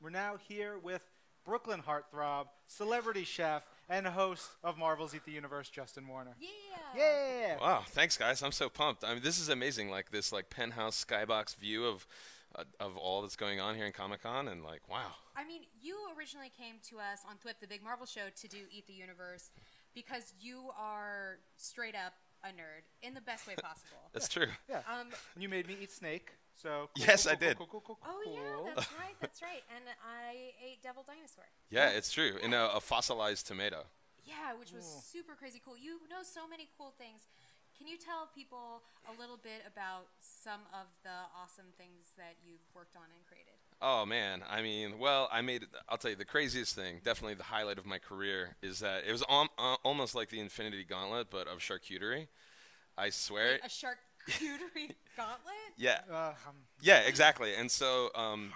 We're now here with Brooklyn heartthrob, celebrity chef, and host of Marvel's Eat the Universe, Justin Warner. Yeah. Yeah. Wow, thanks guys. I'm so pumped. I mean, this is amazing. Like this, penthouse skybox view of all that's going on here in Comic-Con, and wow. I mean, you originally came to us on THWIP, the big Marvel show, to do Eat the Universe because you are straight up a nerd in the best way possible. That's true. Yeah. You made me eat snake, so. Yes, I did. Oh yeah, that's right. That's right. And I ate Devil Dinosaur. Yeah, it's true. In a fossilized tomato. Yeah, which was super crazy cool. You know so many cool things. Can you tell people a little bit about some of the awesome things that you've worked on and created? Oh man, I mean, well, I'll tell you the craziest thing, definitely the highlight of my career, is that it was almost like the Infinity Gauntlet, but of charcuterie. I swear. Like a charcuterie gauntlet? Yeah. Yeah, exactly. And so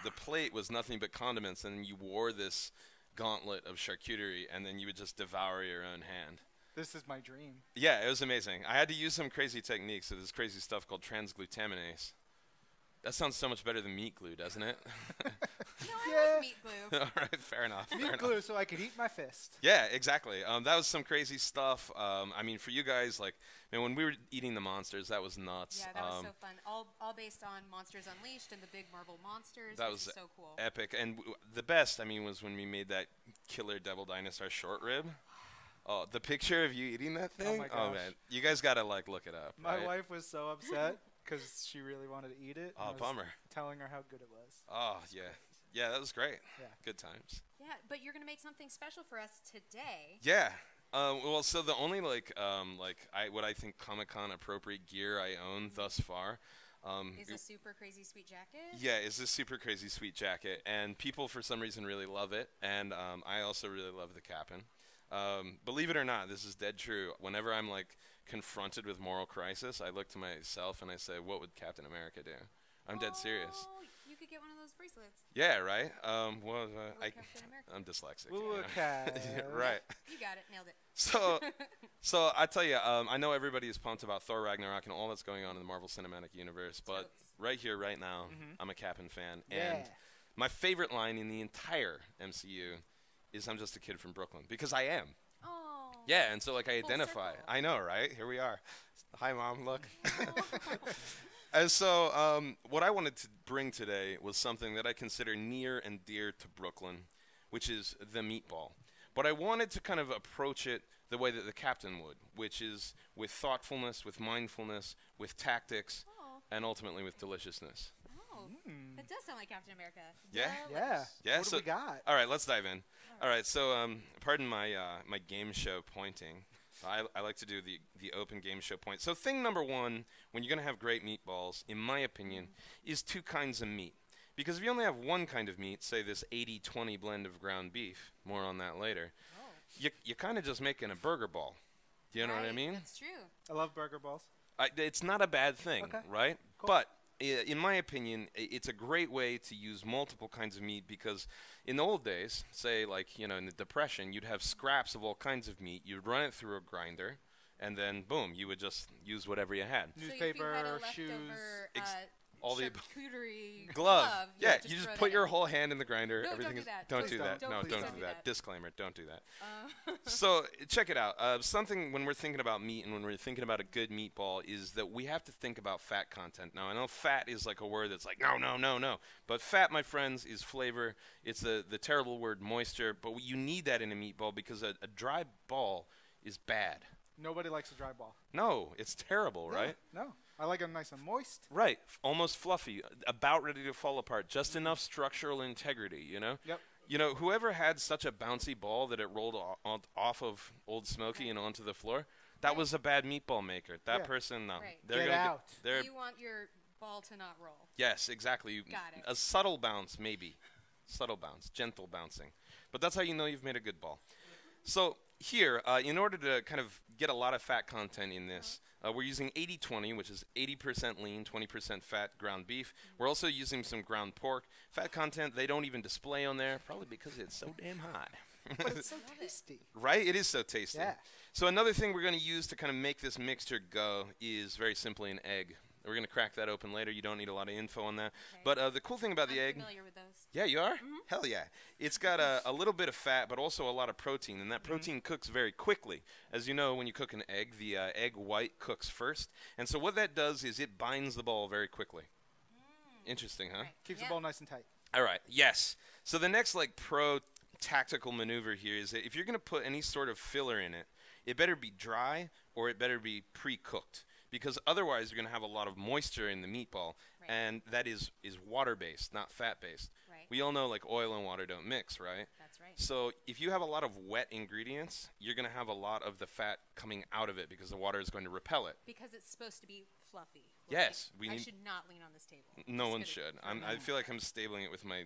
the plate was nothing but condiments, and you wore this gauntlet of charcuterie, and then you would just devour your own hand. This is my dream. Yeah, it was amazing. I had to use some crazy techniques of this crazy stuff called transglutaminase. That sounds so much better than meat glue, doesn't it? No, I like meat glue. All right, fair enough. Meat glue so I could eat my fist. Yeah, exactly. That was some crazy stuff. I mean, for you guys, man, when we were eating the monsters, that was nuts. Yeah, that was so fun. All based on Monsters Unleashed and the big Marvel monsters. That was so cool. Epic. And the best, I mean, was when we made that killer Devil Dinosaur short rib. Oh, the picture of you eating that thing? Oh, my gosh. Oh man, you guys gotta look it up. My right? wife was so upset because she really wanted to eat it. Oh, I was bummer. Telling her how good it was. Oh yeah, yeah, that was great. Yeah. Good times. Yeah, but you're gonna make something special for us today. Yeah. Well, so the only what I think Comic-Con appropriate gear I own thus far. Is a super crazy sweet jacket? Yeah, it's this super crazy sweet jacket, and people for some reason really love it, and I also really love the Cap'n. Believe it or not, this is dead true. Whenever I'm confronted with moral crisis, I look to myself and I say, what would Captain America do? I'm dead serious. You could get one of those bracelets. Yeah, right? Captain America. I'm dyslexic. Ooh, okay. Yeah, right. You got it. Nailed it. So I tell you, I know everybody is pumped about Thor Ragnarok and all that's going on in the Marvel Cinematic Universe, but right here, right now, I'm a Cap'n fan. Yeah. And my favorite line in the entire MCU is I'm just a kid from Brooklyn, because I am. Oh. Yeah, and so I identify. circle. I know, right? Here we are. Hi, Mom. Look. And so what I wanted to bring today was something that I consider near and dear to Brooklyn, which is the meatball. But I wanted to kind of approach it the way that the Captain would, which is with thoughtfulness, with mindfulness, with tactics, and ultimately with deliciousness. Oh. That does sound like Captain America. Yeah? Yeah. Yeah. What do we got? All right, let's dive in. All right, so pardon my my game show pointing. I like to do the open game show point. So thing number one, when you're going to have great meatballs, in my opinion, is two kinds of meat. Because if you only have one kind of meat, say this 80-20 blend of ground beef, more on that later, you're kind of just making a burger ball. Do you know what I mean? That's true. I love burger balls. It's not a bad thing, right? Cool. But in my opinion, it's a great way to use multiple kinds of meat because in the old days, say in the Depression, you'd have scraps of all kinds of meat. You'd run it through a grinder, and then boom, you would just use whatever you had. Newspaper, shoes, all the charcuterie glove. Yeah, just you just throw put that your in. whole hand in the grinder. No, Everything don't is do that. don't do that. Please No, Please don't do that. that. Disclaimer, don't do that. So check it out. Something when we're thinking about meat and when we're thinking about a good meatball is that we have to think about fat content. Now I know fat is like a word that's like no, but fat, my friends, is flavor. It's the terrible word moisture, but you need that in a meatball because a dry ball is bad. Nobody likes a dry ball. No, it's terrible, right? No. I like them nice and moist. Right, almost fluffy, about ready to fall apart, just enough structural integrity, you know? Yep. You know, whoever had such a bouncy ball that it rolled off of Old Smoky and onto the floor, that was a bad meatball maker. That person, no. Right. They're Get gonna out. You want your ball to not roll. Yes, exactly. Got it. A subtle bounce, maybe. Subtle bounce, gentle bouncing. But that's how you know you've made a good ball. So here, in order to kind of get a lot of fat content in this, we're using 80-20, which is 80% lean, 20% fat ground beef. We're also using some ground pork. Fat content they don't even display on there, probably because it's so damn high. But it's so tasty. Right? It is so tasty. Yeah. So another thing we're going to use to kind of make this mixture go is very simply an egg. We're going to crack that open later. You don't need a lot of info on that. Okay. But the cool thing about the I'm egg... familiar with those. Yeah, you are? Hell yeah. It's got a little bit of fat, but also a lot of protein, and that protein cooks very quickly. As you know, when you cook an egg, the egg white cooks first. And so what that does is it binds the ball very quickly. Interesting, huh? Right. Keeps the ball nice and tight. All right, yes. So the next pro tactical maneuver here is that if you're going to put any sort of filler in it, it better be dry or it better be pre-cooked, because otherwise you're going to have a lot of moisture in the meatball, Right. and that is water-based, not fat-based. Right. We all know oil and water don't mix, right? That's right. So if you have a lot of wet ingredients, you're going to have a lot of the fat coming out of it because the water is going to repel it. Because it's supposed to be fluffy. Yes, I should not lean on this table. No Just one gonna- should. I feel like I'm stabling it with my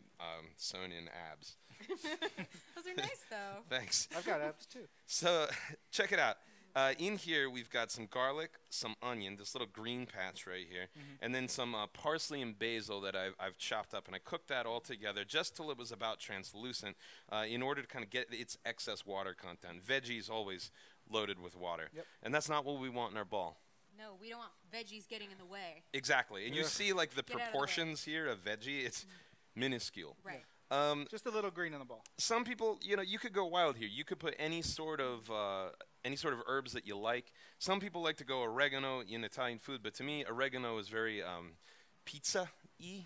sewn-in abs. Those are nice, though. Thanks. I've got abs too. So check it out. In here, we've got some garlic, some onion, this little green patch right here, and then some parsley and basil that I've chopped up. And I cooked that all together just till it was about translucent in order to kind of get its excess water content. Veggies always loaded with water. Yep. And that's not what we want in our ball. No, we don't want veggies getting in the way. Exactly. And you Yeah. see the Get out of the way. proportions here of veggie, it's minuscule. Right. Just a little green on the ball. Some people, you could go wild here. You could put any sort of herbs that you like. Some people like to go oregano in Italian food, but to me, oregano is very pizza-y,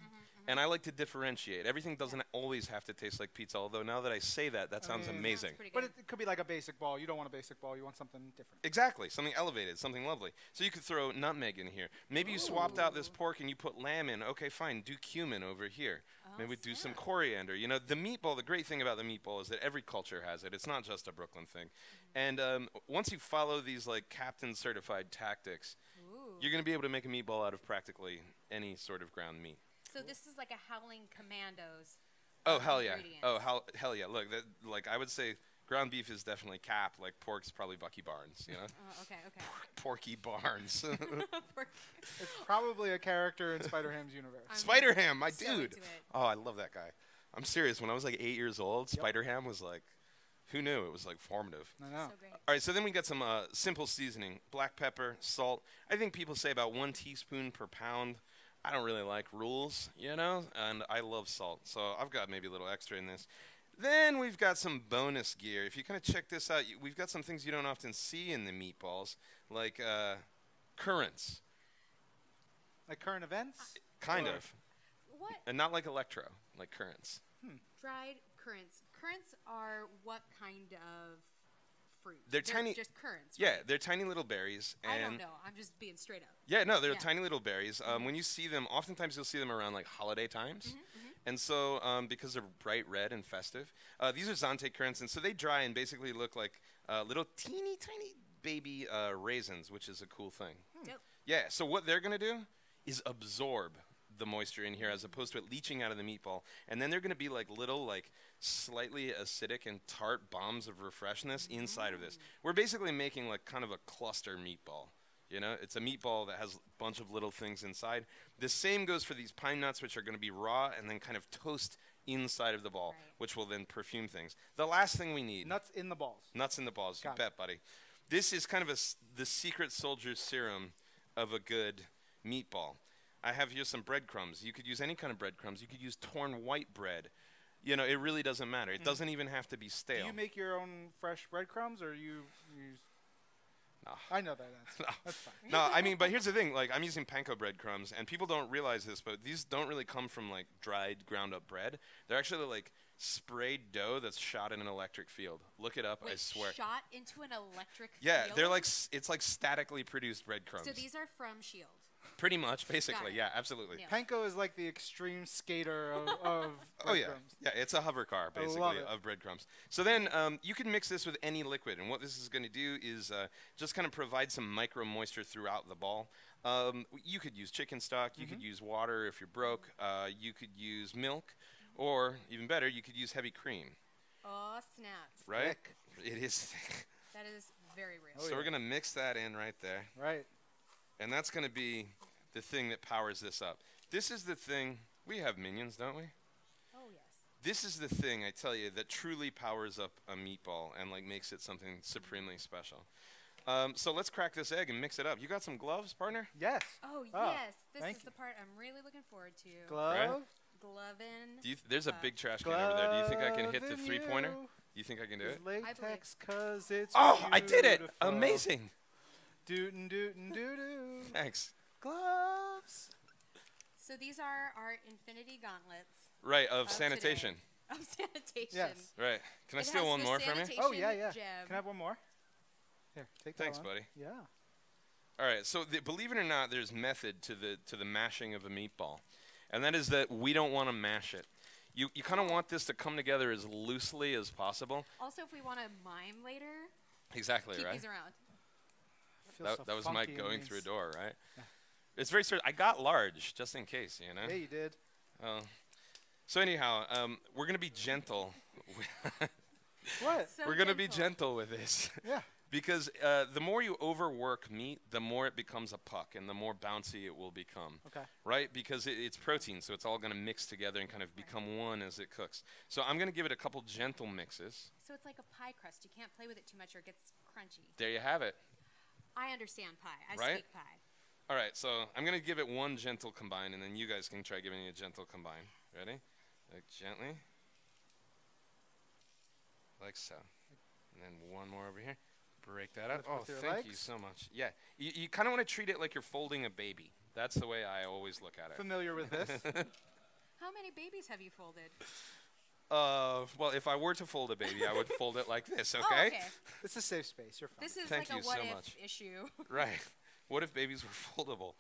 and I like to differentiate. Everything doesn't always have to taste like pizza, although now that I say that, that sounds amazing. Sounds pretty But good. it could be like a basic ball. You don't want a basic ball. You want something different. Exactly, something elevated, something lovely. So you could throw nutmeg in here. Maybe you swapped out this pork and you put lamb in. Okay, fine, do cumin over here. Maybe do some coriander. The meatball, the great thing about the meatball is that every culture has it. It's not just a Brooklyn thing. And once you follow these captain certified tactics, Ooh. you're going to be able to make a meatball out of practically any sort of ground meat. So this is like a Howling Commandos. Oh, hell yeah. ingredients. Oh, hell yeah. Look, I would say ground beef is definitely Cap. Pork's probably Bucky Barnes, Okay. Porky Barnes. It's probably a character in Spider-Ham's universe. Spider-Ham, my so dude. into it. Oh, I love that guy. I'm serious. When I was 8 years old, Spider-Ham was who knew? It was formative. I know. So great. All right, so then we got some simple seasoning. Black pepper, salt. I think people say about 1 teaspoon per pound. I don't really like rules, and I love salt. So I've got maybe a little extra in this. Then we've got some bonus gear. If you kind of check this out, we've got some things you don't often see in the meatballs, like currants. Like current events? Kind Or- of. What? And not like electro, like currants. Dried currants. Currants are what kind of fruit? They're tiny- Just currants. Yeah, right? they're tiny little berries. I And don't know. I'm just being straight up. Yeah, no, they're Yeah. tiny little berries. When you see them, oftentimes you'll see them around holiday times. And so, because they're bright red and festive, these are Zante currants, and so they dry and basically look like little teeny tiny baby raisins, which is a cool thing. Dope. Yeah, so what they're going to do is absorb the moisture in here as opposed to it leaching out of the meatball. And then they're going to be little, slightly acidic and tart bombs of refreshness inside of this. We're basically making kind of a cluster meatball. It's a meatball that has a bunch of little things inside. The same goes for these pine nuts, which are going to be raw and then kind of toast inside of the ball, Right. which will then perfume things. The last thing we need. Nuts in the balls. Nuts in the balls, Got you it. bet, buddy. This is kind of the secret soldier's serum of a good meatball. I have here some breadcrumbs. You could use any kind of breadcrumbs. You could use torn white bread. It really doesn't matter. It doesn't even have to be stale. Do you make your own fresh breadcrumbs, or you use? No. I know that answer. That's fine. No, but here's the thing. I'm using panko breadcrumbs, and people don't realize this, but these don't really come from, dried, ground-up bread. They're actually, sprayed dough that's shot in an electric field. Look it up, I Wait, swear. shot into an electric Yeah, field? they're it's statically produced breadcrumbs. So these are from Shield. Pretty much, basically. it. Yeah, absolutely. Yeah. Panko is like the extreme skater of Oh, yeah. breadcrumbs. Yeah, it's a hover car, I love basically, it. of breadcrumbs. So then you can mix this with any liquid, and what this is going to do is just kind of provide some micro moisture throughout the ball. You could use chicken stock. You could use water if you're broke. You could use milk. Or, even better, you could use heavy cream, Oh, snaps. right? Thick. It is thick. That is very real. Oh, So we're going to mix that in right there. Right. And that's going to be the thing that powers this up. This is the thing. We have minions, don't we? Oh, yes. This is the thing, I tell you, that truly powers up a meatball and makes it something supremely special. So let's crack this egg and mix it up. You got some gloves, partner? Yes. Oh, Oh, yes. This thank is you. the part I'm really looking forward to. Glove. Right? Glovin. There's a big trash can over there. Do you think I can hit the Glovin' three-pointer? you. Do you think I can do it? It's latex 'cause it's Oh, I did it! beautiful. Amazing. Dootin' dootin' doo doo. Thanks. Gloves. So these are our infinity gauntlets Right, of today. sanitation. of sanitation. Yes. Right. Can I It steal has one the more from you? Oh yeah, yeah. gem. Can I have one more? Here, take that Thanks, one. buddy. Yeah. All right. So believe it or not, there's method to the mashing of a meatball, and that is that we don't want to mash it. You kind of want this to come together as loosely as possible. Also, if we want to mime later, Exactly, keep right? these around. Feels so That was funky Mike in going these. through a door, right? It's very certain. I got large, just in case, you know? Yeah, you did. So anyhow, we're going to be gentle. What? So We're going to be gentle. gentle with this. Yeah. Because the more you overwork meat, the more it becomes a puck and the more bouncy it will become. Okay. Right? Because it's protein, so it's all going to mix together and kind of become one as it cooks. So I'm going to give it a couple gentle mixes. So it's like a pie crust. You can't play with it too much or it gets crunchy. There you have it. I understand pie. I Right? speak pie. All right, so I'm going to give it one gentle combine, and then you guys can try giving it a gentle combine. Ready? Like gently. Like so. And then one more over here. Break that up. With Oh, your thank you legs? so much. Yeah, you kind of want to treat it like you're folding a baby. That's the way I always look at it. Familiar with this? How many babies have you folded? Well, if I were to fold a baby, I would fold it like this, okay? Oh, okay. It's a safe space. You're fine. This is Thank like you a what so if much. issue. Right. What if babies were foldable?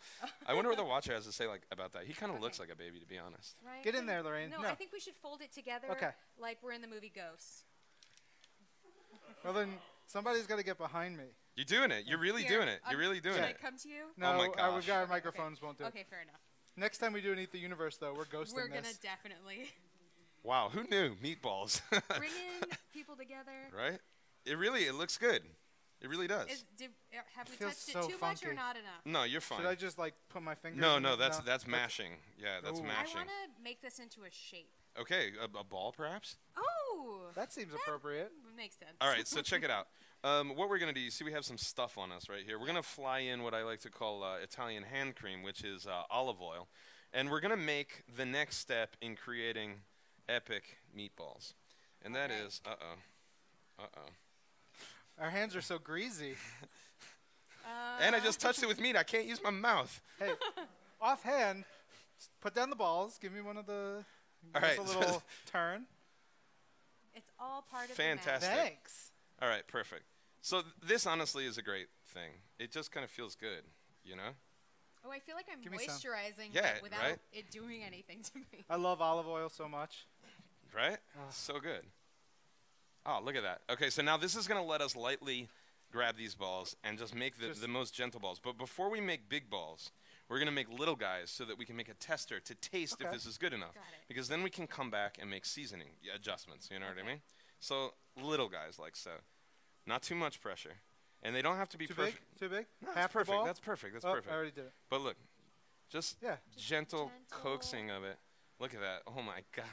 I wonder what the watcher has to say about that. He kind of looks Okay. like a baby, to be honest. Right? Get in there, Lorraine. No, No. I think we should fold it together Okay. like we're in the movie Ghosts. Well, then somebody's got to get behind me. You're doing it. You're really Here, doing it. You're really doing Should it. I come to you? No, my we've gosh. got our Okay, microphones won't do it. Okay, fair enough. Next time we do an Eat the Universe, though, we're ghosting We're going this. to definitely Wow, who knew? Meatballs. bring in people together. Right? It looks good. It really does. Have we feels touched so it too much or funky. not enough? No, you're fine. Should I just like put my finger? No, in no, it? that's mashing. Yeah, that's Ooh. I I mashing. want to make this into a shape. Okay, a ball perhaps? Oh! That seems appropriate. Makes sense. All right, so check it out. What we're going to do, you see we have some stuff on us right here. We're going to fly in what I like to call Italian hand cream, which is olive oil. And we're going to make the next step in creating epic meatballs. And that Okay. is, Our hands are so greasy. and I just touched it with meat. I can't use my mouth. Hey, offhand, put down the balls. Give me one of the. All give us right, a so- little turn. It's all part of Fantastic. the magic. Thanks. All right, perfect. So this honestly is a great thing. It just kind of feels good, you know? Oh, I feel like I'm Give me some. moisturizing Yeah, but without right? it doing anything to me. I love olive oil so much. Right? Oh. So good. Oh, look at that. Okay, so now this is going to let us lightly grab these balls and just make the most gentle balls. But before we make big balls, we're going to make little guys so that we can make a tester to taste if Okay. this is good enough. Got it. Because then we can come back and make seasoning adjustments, you know what I mean? So little guys like so. Not too much pressure. And they don't have to be Too perfect. big? Too big? No, Half that's the perfect. ball? That's perfect. That's Oh, perfect. I already did it. But look, just Yeah. gentle gentle. coaxing of it. Look at that. Oh my God.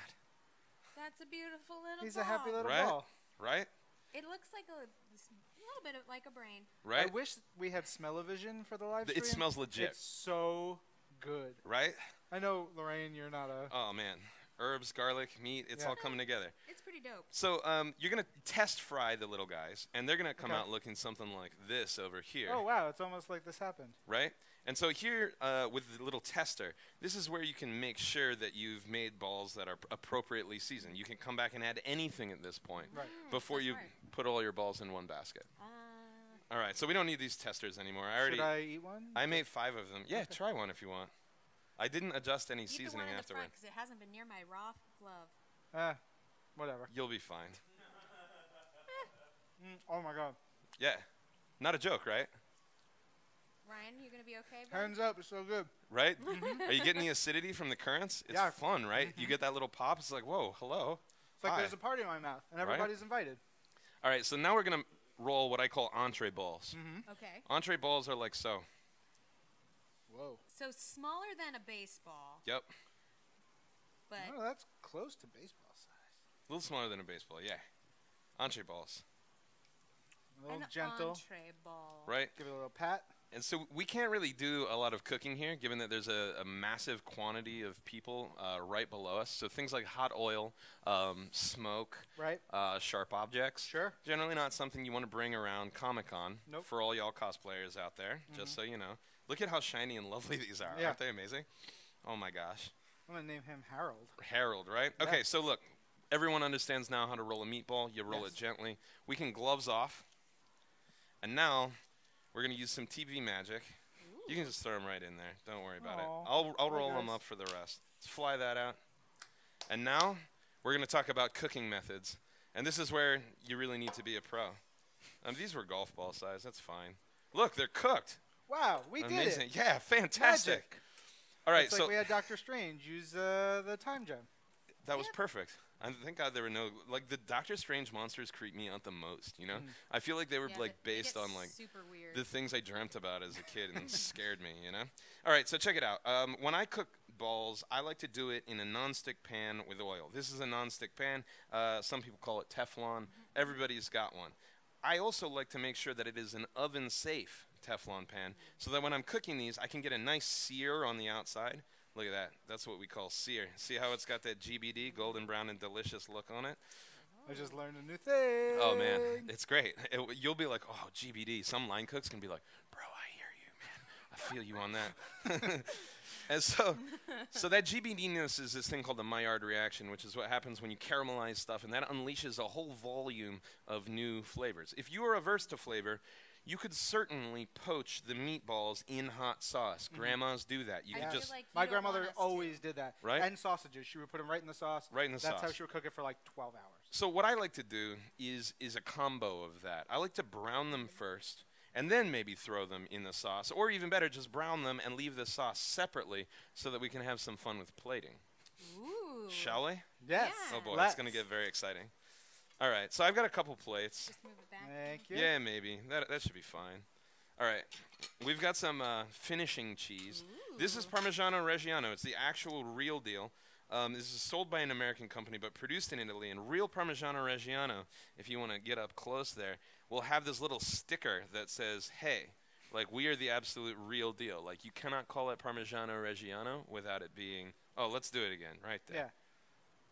That's a beautiful little He's ball. a happy little Right? ball. Right? It looks like a little bit like a brain. Right? I wish we had smell-o-vision for the live It stream. smells legit. It's so good. Right? I know, Lorraine, you're not a. Oh man, herbs, garlic, meat, it's Yeah. all coming together. It's pretty dope. So you're gonna test fry the little guys, and they're gonna come Okay. out looking something like this over here, Oh wow! It's almost like this happened. right? And so here with the little tester, this is where you can make sure that you've made balls that are appropriately seasoned. You can come back and add anything at this point Right. before that's you smart. put all your balls in one basket. All right, so we don't need these testers anymore. Should I eat one? I made 5 of them. Yeah, try one if you want. I didn't adjust any Eat the seasoning one in the afterward. front because it hasn't been near my raw glove. Whatever. You'll be fine. Oh my God. Yeah, not a joke, right? Ryan, you gonna be okay? bud? Hands up! It's so good. Right? Are you getting the acidity from the currants? It's Yeah. fun, right? You get that little pop. It's like, whoa, hello. It's like Hi. there's a party in my mouth, and Right? everybody's invited. All right, so now we're going to roll what I call entree balls. Okay. Entree balls are like so. Whoa. So smaller than a baseball, Yep. but Oh, that's close to baseball size. A little smaller than a baseball, yeah. Entree balls. A little An gentle. entree ball. right? Give it a little pat. And so we can't really do a lot of cooking here, given that there's a massive quantity of people right below us. So things like hot oil, smoke, Right. sharp objects. Sure. Generally not something you want to bring around Comic-Con. Nope. For all y'all cosplayers out there, just so you know. Look at how shiny and lovely these are. Yeah. Aren't they amazing? Oh, my gosh. I'm going to name him Harold. Harold, right? Yeah. Okay, so look. Everyone understands now how to roll a meatball. You roll Yes. it gently. We can gloves off. And now we're going to use some TV magic. You can just throw them right in there. Don't worry about it. Aw. I'll Hi, roll them guys. up for the rest. Let's fly that out. And now we're going to talk about cooking methods. And this is where you really need to be a pro. These were golf ball size. That's fine. Look, they're cooked. Wow, we did Amazing. it. Yeah, fantastic. Magic. All right, It's so like we had Doctor Strange use the time gem. that was perfect. Thank God there were no, like, the Doctor Strange monsters creep me out the most, you know? I feel like they were, Yeah, like, they based get on, like, super weird. the things I dreamt about as a kid and scared me, you know? All right, so check it out. When I cook balls, I like to do it in a nonstick pan with oil. This is a nonstick pan. Some people call it Teflon. Everybody's got one. I also like to make sure that it is an oven-safe Teflon pan so that when I'm cooking these, I can get a nice sear on the outside. Look at that. That's what we call sear. See how it's got that GBD, golden brown and delicious look on it? I just learned a new thing. Oh, man. It's great. You'll be like, oh, GBD. Some line cooks can be like, bro, I hear you, man. I feel you on that. And so that GBD-ness is this thing called the Maillard reaction, which is what happens when you caramelize stuff, and that unleashes a whole volume of new flavors. If you are averse to flavor, you could certainly poach the meatballs in hot sauce. Grandmas do that. You I could feel just like you My don't want grandmother us to. always did that. Right? And sausages. She would put them right in the sauce. Right in the That's sauce. how she would cook it for like 12 hours. So what I like to do is a combo of that. I like to brown them first, and then maybe throw them in the sauce. Or even better, just brown them and leave the sauce separately so that we can have some fun with plating. Ooh. Shall we? Yes. Yeah. Oh boy, Let's. it's going to get very exciting. All right, so I've got a couple plates. Just move it back. Thank you. Yeah, maybe. That should be fine. All right, we've got some finishing cheese. This is Parmigiano Reggiano. It's the actual real deal. This is sold by an American company but produced in Italy. And real Parmigiano Reggiano, if you want to get up close there, will have this little sticker that says, hey, like, we are the absolute real deal. Like, you cannot call it Parmigiano Reggiano without it being, oh, let's do it again, right there. Yeah.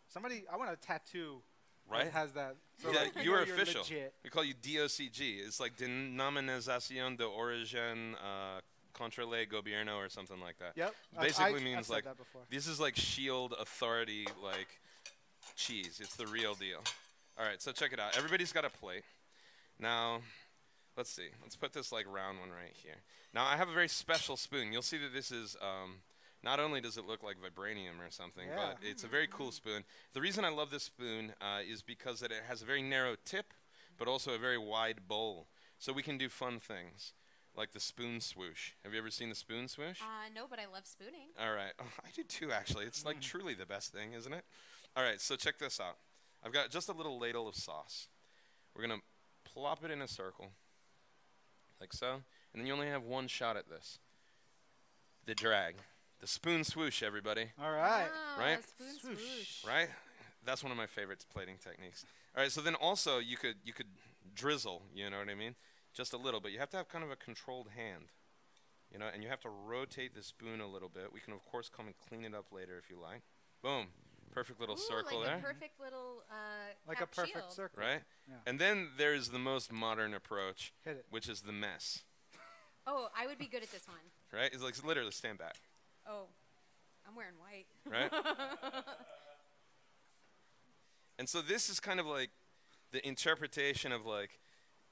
Somebody, I want a tattoo Right? that has that. So Yeah, like, you are know you're official. legit. We call you DOCG. It's like Denominación de Origen Contra el Gobierno or something like that. Yep. Basically I've means said like that before. this is like shield authority like cheese. It's the real deal. All right, so check it out. Everybody's got a plate. Now, let's see. Let's put this like round one right here. Now I have a very special spoon. You'll see that this is not only does it look like vibranium or something, Yeah. but it's a very cool spoon. The reason I love this spoon is because that it has a very narrow tip, but also a very wide bowl. So we can do fun things, like the spoon swoosh. Have you ever seen the spoon swoosh? No, but I love spooning. All right. Oh, I do too, actually. It's like truly the best thing, isn't it? All right, so check this out. I've got just a little ladle of sauce. We're going to plop it in a circle, like so. And then you only have one shot at this. The drag. The spoon swoosh, everybody. All right. Ah, Right? Spoon Swoosh. swoosh. Right? That's one of my favorite plating techniques. All right, so then also you could drizzle, you know what I mean? Just a little, but you have to have kind of a controlled hand. You know, and you have to rotate the spoon a little bit. We can of course come and clean it up later if you like. Boom. Perfect little Ooh, circle like there. a perfect little Like a cap perfect shield. circle. Right? Yeah. And then there's the most modern approach, Hit it. which is the mess. Oh, I would be good at this one. Right? It's like literally stand back. Oh, I'm wearing white. Right? And so this is kind of like the interpretation of like,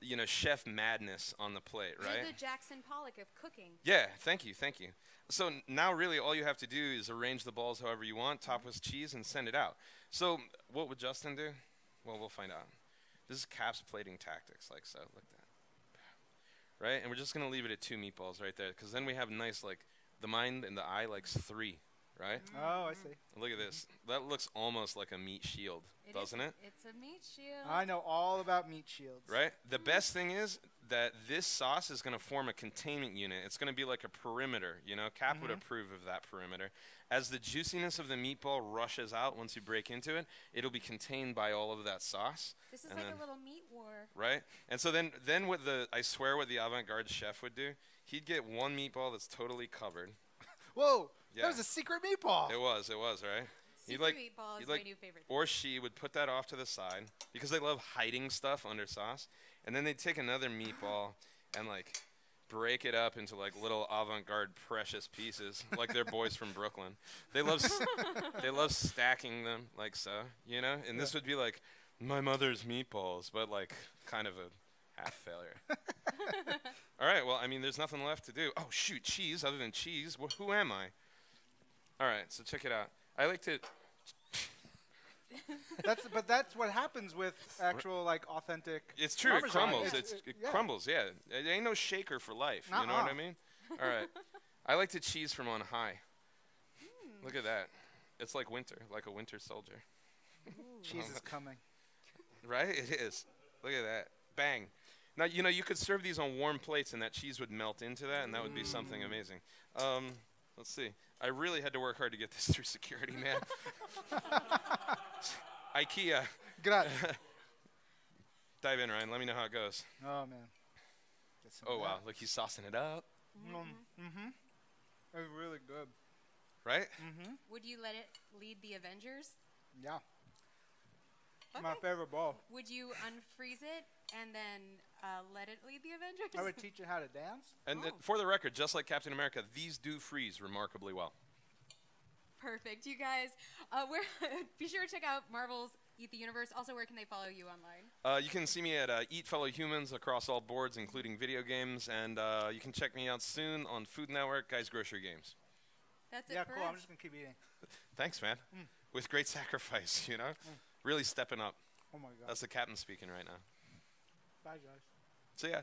you know, chef madness on the plate, right? You're the Jackson Pollock of cooking. Yeah, thank you. So now really all you have to do is arrange the balls however you want, top with cheese, and send it out. So what would Justin do? Well, we'll find out. This is Cap's plating tactics, like so, like that. Right? And we're just going to leave it at 2 meatballs right there, because then we have nice, like, the mind and the eye likes 3. right? Oh, I see. Look at this. That looks almost like a meat shield, doesn't it? It's a meat shield. I know all about meat shields. Right? The best thing is that this sauce is going to form a containment unit. It's going to be like a perimeter, you know? Cap would approve of that perimeter. As the juiciness of the meatball rushes out once you break into it, it'll be contained by all of that sauce. This is like a little meat war. Right? And so then what I swear what the avant-garde chef would do, he'd get one meatball that's totally covered. Whoa, Yeah. that was a secret meatball. It was, right? Secret meatball is my new favorite. Or she would put that off to the side because they love hiding stuff under sauce. And then they'd take another meatball and like break it up into like little avant-garde precious pieces, like they're boys from Brooklyn. They love stacking them like so, you know. And this would be like my mother's meatballs, but like kind of a half failure. All right, well, I mean, there's nothing left to do. Oh shoot, cheese. Other than cheese, who am I? All right, so check it out. I like to. That's what happens with actual like authentic. It's true. It Parmesan. crumbles. It crumbles. Yeah. It ain't no shaker for life. You know what I mean? All right. I like to cheese from on high. Look at that. It's like winter, like a winter soldier. Cheese is coming. Right? It is. Look at that. Bang. Now you know you could serve these on warm plates, and that cheese would melt into that, and that would be something amazing. Let's see. I really had to work hard to get this through security, man. IKEA. Grazie. Dive in, Ryan. Let me know how it goes. Oh man. Oh wow! Look, he's saucing it up. It's really good. Right? Would you let it lead the Avengers? Yeah. Okay. My favorite ball. Would you unfreeze it and then let it lead the Avengers? I would teach it how to dance. And for the record, just like Captain America, these do freeze remarkably well. Perfect. You guys, be sure to check out Marvel's Eat the Universe. Also, where can they follow you online? You can see me at Eat Fellow Humans across all boards, including video games. And you can check me out soon on Food Network, Guys Grocery Games. That's it Yeah, for cool. us. I'm just going to keep eating. Thanks, man. With great sacrifice, you know? Really stepping up. Oh my God. That's the captain speaking right now. Bye, guys. See ya.